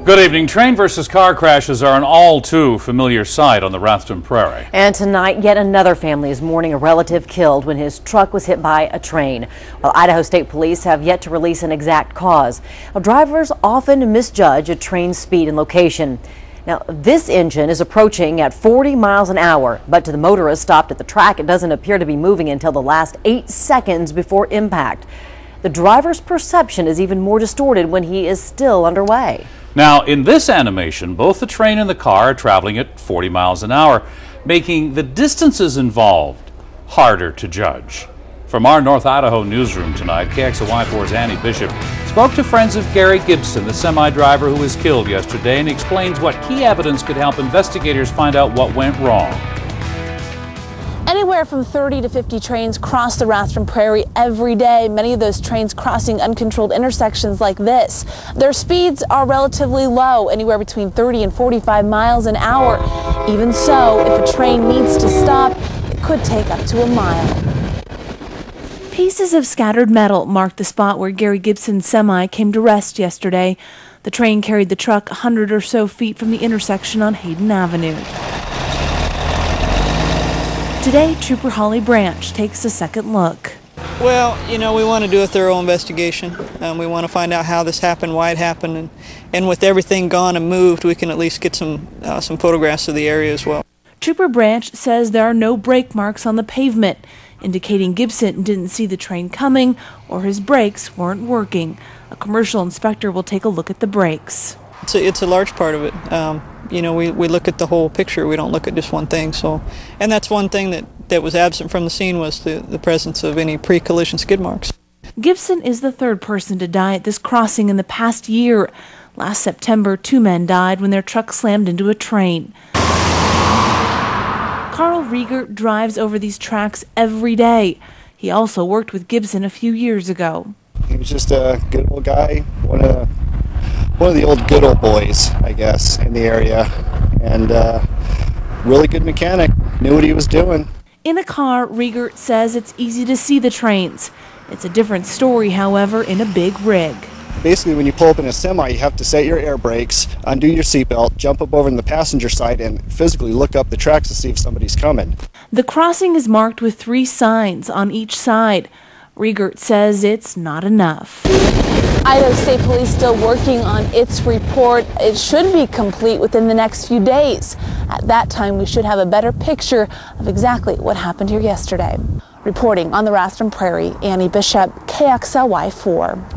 Good evening. Train versus car crashes are an all too familiar sight on the Rathdrum Prairie. And tonight, yet another family is mourning a relative killed when his truck was hit by a train. While Idaho State Police have yet to release an exact cause. Now, drivers often misjudge a train's speed and location. Now, this engine is approaching at 40 miles an hour, but to the motorist stopped at the track, it doesn't appear to be moving until the last 8 seconds before impact. The driver's perception is even more distorted when he is still underway. Now, in this animation, both the train and the car are traveling at 40 miles an hour, making the distances involved harder to judge. From our North Idaho newsroom tonight, KXLY4's Annie Bishop spoke to friends of Gary Gibson, the semi-driver who was killed yesterday, and explains what key evidence could help investigators find out what went wrong. Anywhere from 30 to 50 trains cross the Rathdrum Prairie every day, many of those trains crossing uncontrolled intersections like this. Their speeds are relatively low, anywhere between 30 and 45 miles an hour. Even so, if a train needs to stop, it could take up to a mile. Pieces of scattered metal marked the spot where Gary Gibson's semi came to rest yesterday. The train carried the truck 100 or so feet from the intersection on Hayden Avenue. Today, Trooper Holly Branch takes a second look. Well, we want to do a thorough investigation. We want to find out how this happened, why it happened, and with everything gone and moved, we can at least get some photographs of the area as well. Trooper Branch says there are no brake marks on the pavement, indicating Gibson didn't see the train coming or his brakes weren't working. A commercial inspector will take a look at the brakes. It's a large part of it. We look at the whole picture. We don't look at just one thing. And that's one thing that was absent from the scene was the presence of any pre-collision skid marks. Gibson is the third person to die at this crossing in the past year. Last September, 2 men died when their truck slammed into a train. Carl Rieger drives over these tracks every day. He also worked with Gibson a few years ago. He was just a good old guy, one of the old good old boys, I guess, in the area, and really good mechanic, knew what he was doing. In a car, Rieger says it's easy to see the trains. It's a different story, however, in a big rig. Basically, when you pull up in a semi, you have to set your air brakes, undo your seatbelt, jump up over in the passenger side, and physically look up the tracks to see if somebody's coming. The crossing is marked with 3 signs on each side. Rieger says it's not enough. Idaho State Police still working on its report. It should be complete within the next few days. At that time, we should have a better picture of exactly what happened here yesterday. Reporting on the Rathdrum Prairie, Annie Bishop, KXLY4.